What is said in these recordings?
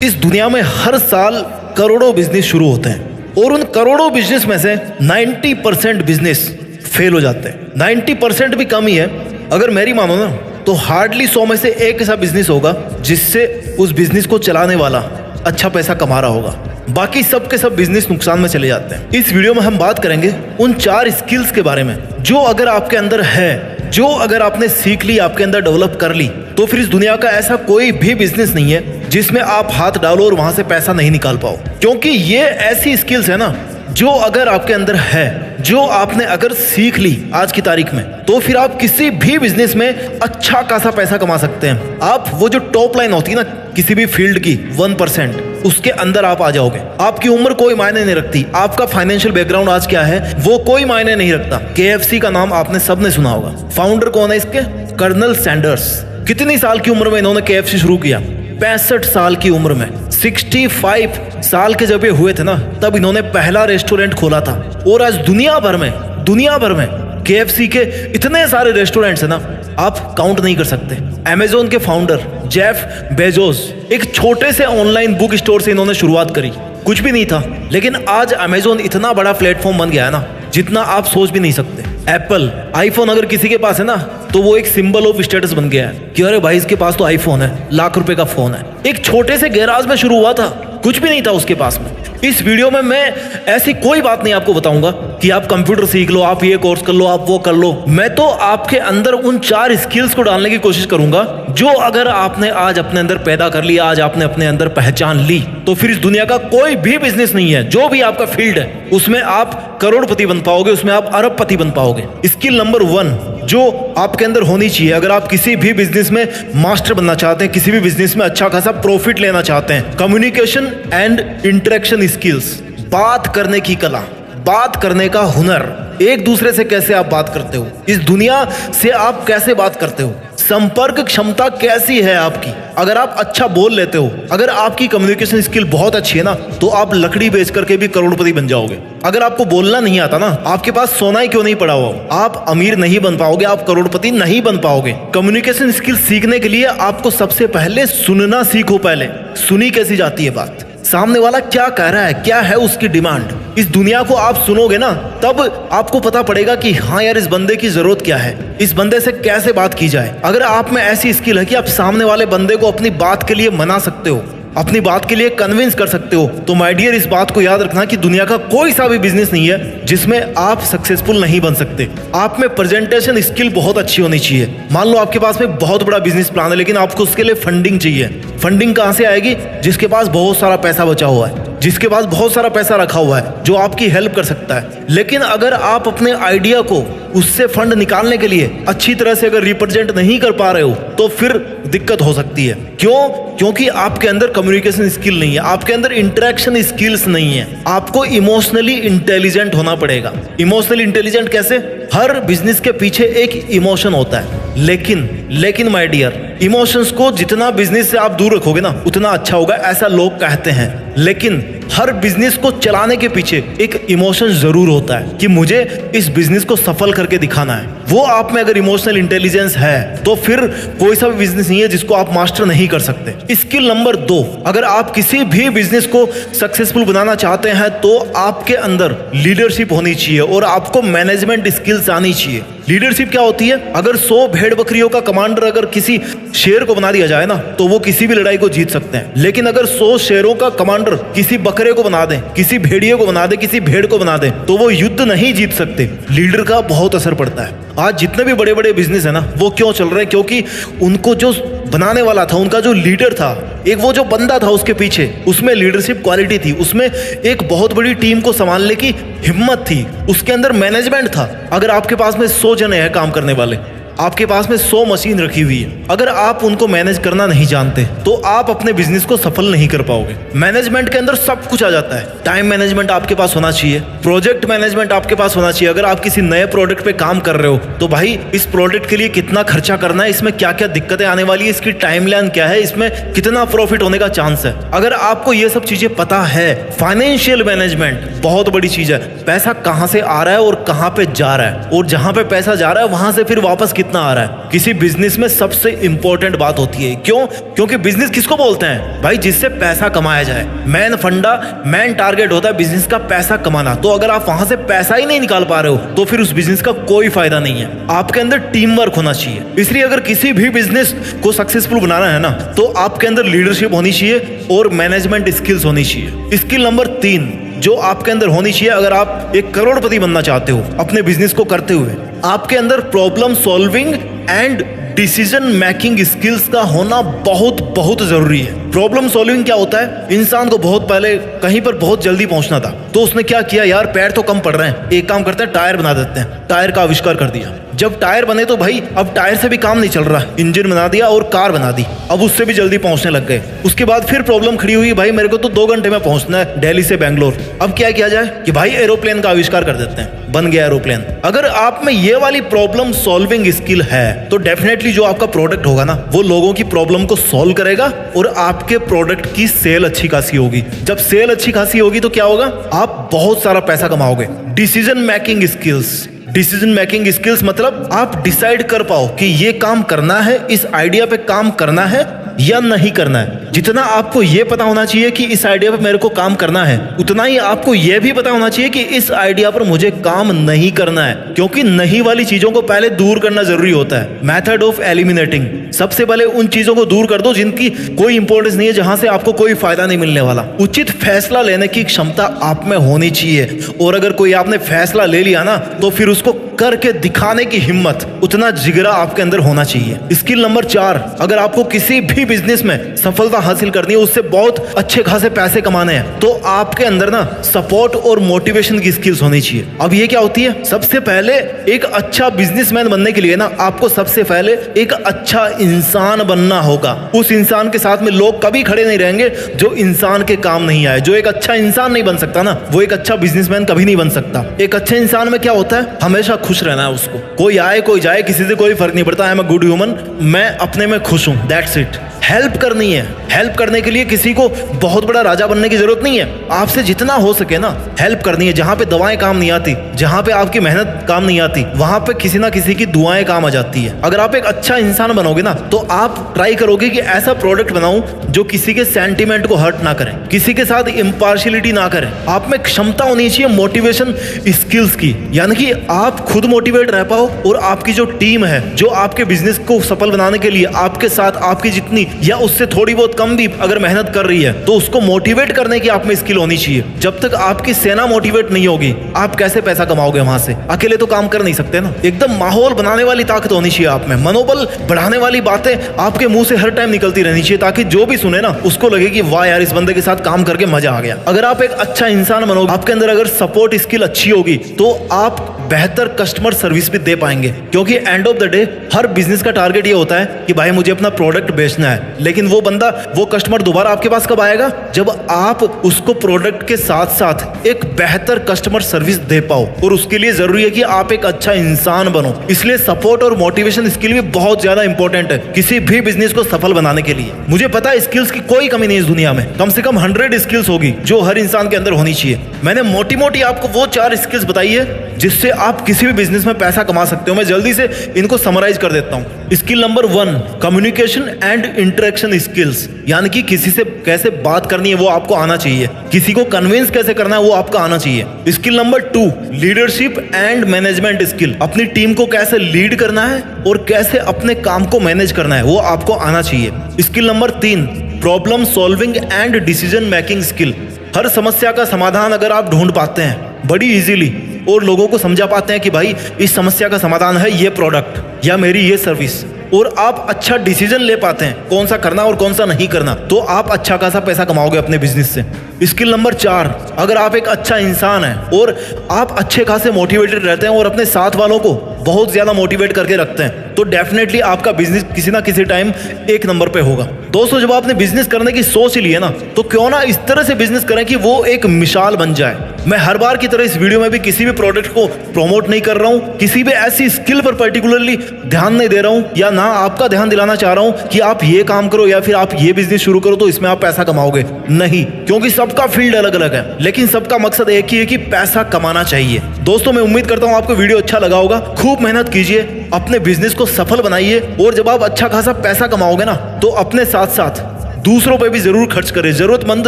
इस दुनिया में हर साल करोड़ों बिजनेस शुरू होते हैं और उन करोड़ों बिजनेस में से 90% बिजनेस फेल हो जाते हैं। 90% भी कम ही है। अगर मेरी मानो ना तो हार्डली 100 में से एक ऐसा बिजनेस होगा जिससे उस बिजनेस को चलाने वाला अच्छा पैसा कमा रहा होगा। बाकी सब के सब बिजनेस नुकसान में चले जाते हैं। इस वीडियो में हम बात करेंगे उन 4 स्किल्स के बारे में जो अगर आपके अंदर है, जो अगर आपने सीख ली, आपके अंदर डेवलप कर ली, तो फिर इस दुनिया का ऐसा कोई भी बिजनेस नहीं है जिसमें आप हाथ डालो और वहां से पैसा नहीं निकाल पाओ। क्योंकि ये ऐसी स्किल्स है ना जो अगर आपके अंदर है, जो आपने अगर सीख ली आज की तारीख में, तो फिर आप किसी भी बिजनेस में अच्छा खासा पैसा कमा सकते हैं। आप वो जो टॉप लाइन होती है ना किसी भी फील्ड की 1%, उसके अंदर आप आ जाओगे। आपकी उम्र कोई मायने नहीं रखती, आपका फाइनेंशियल बैकग्राउंड आज क्या है वो कोई मायने नहीं रखता। KFC का नाम आपने सबने सुना होगा। फाउंडर कौन है इसके? Colonel Sanders. कितनी साल की उम्र में इन्होंने KFC शुरू किया? 65 साल की उम्र में। 65 साल के जब ये हुए थे ना तब इन्होंने पहला रेस्टोरेंट खोला था। और आज दुनिया भर में KFC के इतने सारे रेस्टोरेंट्स है ना आप काउंट नहीं कर सकते। Amazon के फाउंडर जेफ बेजोस एक छोटे से ऑनलाइन बुक स्टोर से इन्होंने शुरुआत करी, कुछ भी नहीं था, लेकिन आज Amazon इतना बड़ा प्लेटफॉर्म बन गया है ना जितना आप सोच भी नहीं सकते। एप्पल आईफोन अगर किसी के पास है ना तो वो एक सिंबल ऑफ स्टेटस बन गया है कि अरे भाई इसके पास तो आईफोन है, लाख रुपए का फोन है। एक छोटे से गैराज में शुरू हुआ था, कुछ भी नहीं था उसके पास में। इस वीडियो में मैं ऐसी कोई बात नहीं आपको बताऊंगा कि आप कंप्यूटर सीख लो, आप ये कोर्स कर लो, आप वो कर लो। मैं तो आपके अंदर उन 4 स्किल्स को डालने की कोशिश करूंगा जो अगर आपने आज अपने अंदर पैदा कर लिया, आज आपने अपने अंदर पहचान ली, तो फिर इस दुनिया का कोई भी बिजनेस नहीं है, जो भी आपका फील्ड है उसमें आप करोड़पति बन पाओगे, उसमें आप अरबपति बन पाओगे। स्किल नंबर 1 जो आपके अंदर होनी चाहिए अगर आप किसी भी बिजनेस में मास्टर बनना चाहते हैं, किसी भी बिजनेस में अच्छा खासा प्रॉफिट लेना चाहते हैं, कम्युनिकेशन एंड इंटरेक्शन स्किल्स। बात करने की कला, बात करने का हुनर। एक दूसरे से कैसे आप बात करते हो, इस दुनिया से आप कैसे बात करते हो, संपर्क क्षमता कैसी है आपकी। अगर आप अच्छा बोल लेते हो, अगर आपकी कम्युनिकेशन स्किल बहुत अच्छी है ना तो आप लकड़ी बेच करके भी करोड़पति बन जाओगे। अगर आपको बोलना नहीं आता ना, आपके पास सोना ही क्यों नहीं पड़ा हो, आप अमीर नहीं बन पाओगे, आप करोड़पति नहीं बन पाओगे। कम्युनिकेशन स्किल सीखने के लिए आपको सबसे पहले सुनना सीखो। पहले सुनी कैसी जाती है बात, सामने वाला क्या कह रहा है, क्या है उसकी डिमांड। इस दुनिया को आप सुनोगे ना तब आपको पता पड़ेगा कि हाँ यार इस बंदे की जरूरत क्या है, इस बंदे से कैसे बात की जाए। अगर आप में ऐसी स्किल है कि आप सामने वाले बंदे को अपनी बात के लिए मना सकते हो, अपनी बात के लिए कन्विंस कर सकते हो, तो माय डियर इस बात को याद रखना कि दुनिया का कोई सा भी बिजनेस नहीं है जिसमें आप सक्सेसफुल नहीं बन सकते। आप में प्रेजेंटेशन स्किल बहुत अच्छी होनी चाहिए। मान लो आपके पास में बहुत बड़ा बिजनेस प्लान है लेकिन आपको उसके लिए फंडिंग चाहिए। फंडिंग कहाँ से आएगी? जिसके पास बहुत सारा पैसा बचा हुआ है, जिसके पास बहुत सारा पैसा रखा हुआ है, जो आपकी हेल्प कर सकता है। लेकिन अगर आप अपने आइडिया को उससे फंड निकालने के लिए अच्छी तरह से अगर रिप्रेजेंट नहीं कर पा रहे हो तो फिर दिक्कत हो सकती है। क्यों? क्योंकि आपके अंदर कम्युनिकेशन स्किल नहीं है, आपके अंदर इंटरेक्शन स्किल्स नहीं है। आपको इमोशनली इंटेलिजेंट होना पड़ेगा। इमोशनली इंटेलिजेंट कैसे? हर बिजनेस के पीछे एक इमोशन होता है, लेकिन माय डियर इमोशंस को जितना बिजनेस से आप दूर रखोगे ना उतना अच्छा होगा, ऐसा लोग कहते हैं। लेकिन हर बिजनेस को चलाने के पीछे एक इमोशन जरूर होता है कि मुझे इस बिजनेस को सफल करके दिखाना है। वो आप में अगर इमोशनल इंटेलिजेंस है तो फिर कोई सा भी बिजनेस नहीं है जिसको आप मास्टर नहीं कर सकते। स्किल नंबर 2 अगर आप किसी भी बिजनेस को सक्सेसफुल बनाना चाहते हैं तो आपके अंदर लीडरशिप होनी चाहिए और आपको मैनेजमेंट स्किल्स आनी चाहिए। लीडरशिप क्या होती है? अगर 100 भेड़ बकरियों का कमांडर अगर किसी शेर को बना दिया जाए ना तो वो किसी भी लड़ाई को जीत सकते हैं। लेकिन अगर 100 शेरों का कमांडर किसी बकरे को बना दें, किसी भेड़िए को बना दें, किसी भेड़ को बना दें तो वो युद्ध नहीं जीत सकते। लीडर का बहुत असर पड़ता है। आज जितने भी बड़े बड़े बिजनेस है ना वो क्यों चल रहे हैं? क्योंकि उनको जो बनाने वाला था, उनका जो लीडर था, एक वो जो बंदा था उसके पीछे, उसमें लीडरशिप क्वालिटी थी, उसमें एक बहुत बड़ी टीम को संभालने की हिम्मत थी, उसके अंदर मैनेजमेंट था। अगर आपके पास में 100 जने हैं काम करने वाले, आपके पास में 100 मशीन रखी हुई है, अगर आप उनको मैनेज करना नहीं जानते तो आप अपने बिजनेस को सफल नहीं कर पाओगे। मैनेजमेंट के अंदर सब कुछ आ जाता है। टाइम मैनेजमेंट आपके पास होना चाहिए, प्रोजेक्ट मैनेजमेंट आपके पास होना चाहिए। अगर आप किसी नए प्रोडक्ट पे काम कर रहे हो तो भाई इस प्रोडक्ट के लिए कितना खर्चा करना है, इसमें क्या क्या दिक्कतें आने वाली है, इसकी टाइमलाइन क्या है, इसमें कितना प्रॉफिट होने का चांस है। अगर आपको ये सब चीजें पता है, फाइनेंशियल मैनेजमेंट बहुत बड़ी चीज है। पैसा कहां से आ रहा है और कहां पे जा रहा है, और जहां पे पैसा जा रहा है वहां से फिर वापस कितना आ रहा है। किसी बिजनेस में सबसे इंपॉर्टेंट बात होती है, क्यों? क्योंकि बिजनेस किसको बोलते हैं भाई? जिससे पैसा कमाया जाए। मेन फंडा, मेन टारगेट होता है बिजनेस का पैसा कमाना। तो अगर आप वहां से पैसा ही नहीं निकाल पा रहे हो तो फिर उस बिजनेस का कोई फायदा नहीं है। आपके अंदर टीम वर्क होना चाहिए। इसलिए अगर किसी भी बिजनेस को सक्सेसफुल बनाना है ना, तो आपके अंदर लीडरशिप होनी चाहिए और मैनेजमेंट स्किल्स होनी चाहिए। स्किल नंबर 3 जो आपके अंदर होनी चाहिए, अगर आप एक करोड़पति बनना चाहते हो अपने बिजनेस को करते हुए, आपके अंदर problem solving and decision making skills का होना बहुत बहुत जरूरी है। प्रॉब्लम सॉल्विंग क्या होता है? इंसान को बहुत पहले कहीं पर बहुत जल्दी पहुंचना था, तो उसने क्या किया, यार पैर तो कम पड़ रहे हैं, एक काम करते हैं टायर बना देते हैं। टायर का आविष्कार कर दिया। जब टायर बने तो भाई अब टायर से भी काम नहीं चल रहा, इंजन बना दिया और कार बना दी। अब उससे भी जल्दी पहुंचने लग गए। उसके बाद फिर प्रॉब्लम खड़ी हुई, भाई मेरे को तो 2 घंटे में पहुंचना है दिल्ली से बेंगलोर। अब क्या किया जाए कि भाई एरोप्लेन का आविष्कार कर देते हैं, बन गया एरोप्लेन। अगर आप में ये वाली प्रॉब्लम सॉल्विंग स्किल है तो डेफिनेटली जो आपका प्रोडक्ट होगा ना, वो लोगों की प्रॉब्लम को सॉल्व करेगा और आपके प्रोडक्ट की सेल अच्छी खासी होगी। जब सेल अच्छी खासी होगी तो क्या होगा? आप बहुत सारा पैसा कमाओगे। Decision making skills, decision making skills मतलब आप डिसाइड कर पाओ कि ये काम करना है, इस आइडिया पे काम करना है या नहीं करना है। जितना आपको ये पता होना चाहिए कि इस आइडिया पर मेरे को काम करना है, उतना ही आपको ये भी पता होना चाहिए कि इस आइडिया पर मुझे काम नहीं करना है, क्योंकि नहीं वाली चीजों को पहले दूर करना जरूरी होता है। मेथड ऑफ एलिमिनेटिंग, सबसे पहले उन चीजों को दूर कर दो जिनकी कोई इंपॉर्टेंस नहीं है, जहां से आपको कोई फायदा नहीं मिलने वाला। उचित फैसला लेने की क्षमता आप में होनी चाहिए, और अगर कोई आपने फैसला ले लिया ना, तो फिर उसको करके दिखाने की हिम्मत, उतना जिगरा आपके अंदर होना चाहिए। स्किल नंबर 4, अगर आपको किसी भी बिजनेस में सफलता हासिल करनी है, उससे बहुत अच्छे खासे पैसे कमाने हैं, तो आपके अंदर ना सपोर्ट और मोटिवेशन की स्किल्स होनी चाहिए। अब ये क्या होती है? सबसे पहले एक अच्छा बिजनेसमैन बनने के लिए ना, आपको सबसे पहले एक अच्छा इंसान बनना होगा। उस इंसान के साथ में लोग कभी खड़े नहीं रहेंगे जो इंसान के काम नहीं आए। जो एक अच्छा इंसान नहीं बन सकता ना, वो एक अच्छा बिजनेसमैन कभी नहीं बन सकता। एक अच्छे इंसान में क्या होता है? हमेशा खुश रहना है उसको। कोई आए कोई जाए, किसी से कोई फर्क नहीं पड़ता। I am a good human, मैं अपने में खुश हूं, दैट्स इट। हेल्प करनी है। हेल्प करने के लिए किसी को बहुत बड़ा राजा बनने की जरूरत नहीं है। आपसे जितना हो सके ना हेल्प करनी है। जहां पे दवाएं काम नहीं आती, जहां पे आपकी मेहनत काम नहीं आती, वहां पे किसी ना किसी की दुआएं काम आ जाती है। अगर आप एक अच्छा इंसान बनोगे ना, तो आप ट्राई करोगे कि ऐसा प्रोडक्ट बनाऊं जो किसी के सेंटीमेंट को हर्ट ना करे, किसी के साथ इम्पार्शियलिटी ना करे। आप में क्षमता होनी चाहिए मोटिवेशन स्किल्स की, यानी कि आप खुद मोटिवेट रह पाओ और आपकी जो टीम है, जो आपके बिजनेस को सफल बनाने के लिए आपके साथ आपकी जितनी या उससे थोड़ी बहुत कम भी अगर मेहनत कर रही है, तो उसको मोटिवेट करने की आप में स्किल होनी चाहिए। जब तक आपकी सेना मोटिवेट नहीं होगी, आप कैसे पैसा कमाओगे वहां से? अकेले तो काम कर नहीं सकते ना। एकदम माहौल बनाने वाली ताकत होनी चाहिए आप में। मनोबल बढ़ाने वाली बातें आपके मुंह से हर टाइम निकलती रहनी चाहिए, ताकि जो भी सुने ना उसको लगे कि वाह यार, इस बंदे के साथ काम करके मजा आ गया। अगर आप एक अच्छा इंसान बनोगे, आपके अंदर अगर सपोर्ट स्किल अच्छी होगी, तो आप बेहतर कस्टमर सर्विस भी दे पाएंगे। क्योंकि end of the day her business का टारगेट ये होता है कि भाई मुझे अपना प्रोडक्ट बेचना है, लेकिन वो बंदा, वो कस्टमर दोबारा आपके पास कब आएगा? जब आप उसको प्रोडक्ट के साथ साथ एक बेहतर कस्टमर सर्विस दे पाओ। और उसके लिए जरूरी है कि आप एक अच्छा इंसान बनो। इसलिए सपोर्ट और मोटिवेशन स्किल भी बहुत ज्यादा इंपॉर्टेंट है किसी भी बिजनेस को सफल बनाने के लिए। मुझे पता है स्किल्स की कोई कमी नहीं इस दुनिया में, कम से कम 100 स्किल्स होगी जो हर इंसान के अंदर होनी चाहिए। मैंने मोटी मोटी आपको वो 4 स्किल्स बताई है जिससे आप किसी भी बिजनेस में पैसा कमा सकते हो। मैं जल्दी से इनको समराइज कर देता हूं। Skill number 1, communication and interaction skills, यानी कि किसी से कैसे बात करनी है वो आपको आना चाहिए, किसी को कन्विंस कैसे करना है वो आपको आना चाहिए। Skill number 2, leadership and management skill, अपनी टीम को कैसे लीड करना है और कैसे अपने काम को मैनेज करना है वो आपको आना चाहिए। Skill number 3, problem solving and decision making skill, हर समस्या का समाधान अगर आप ढूंढ पाते हैं बड़ी इजीली और लोगों को समझा पाते हैं कि भाई इस समस्या का समाधान है ये प्रोडक्ट या मेरी ये सर्विस, और आप अच्छा डिसीजन ले पाते हैं कौन सा करना और कौन सा नहीं करना, तो आप अच्छा खासा पैसा कमाओगे अपने बिजनेस से। स्किल नंबर 4, अगर आप एक अच्छा इंसान हैं और आप अच्छे खासे मोटिवेटेड रहते हैं और अपने साथ वालों को बहुत ज्यादा मोटिवेट करके रखते हैं, तो डेफिनेटली आपका बिजनेस किसी ना किसी टाइम 1 नंबर पे होगा। दोस्तों, जब आपने बिजनेस करने की सोच ली है ना, तो क्यों ना इस तरह से बिजनेस करें कि वो एक मिसाल बन जाए। मैं हर बार की तरह इस वीडियो में भी किसी भी प्रोडक्ट को प्रमोट नहीं कर रहा हूं, किसी भी ऐसी स्किल पर पर्टिकुलरली ध्यान नहीं दे रहा हूं, या ना आपका ध्यान दिलाना चाह रहा हूं कि आप ये काम करो या फिर आप ये बिजनेस शुरू करो तो इसमें आप पैसा कमाओगे। नहीं, क्योंकि सबका फील्ड अलग अलग है, लेकिन सबका मकसद एक ही है कि पैसा कमाना चाहिए। दोस्तों, मैं उम्मीद करता हूं आपको वीडियो अच्छा लगा होगा। खूब मेहनत कीजिए, अपने बिजनेस को सफल बनाइए। और जब आप अच्छा खासा पैसा कमाओगे ना, तो अपने साथ साथ दूसरों पे भी जरूर खर्च करें, जरूरतमंद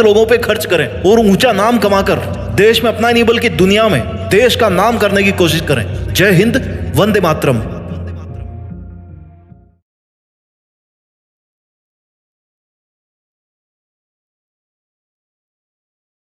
लोगों पे खर्च करें और ऊंचा नाम कमाकर देश में अपना नहीं बल्कि दुनिया में देश का नाम करने की कोशिश करें। जय हिंद, वंदे मातरम।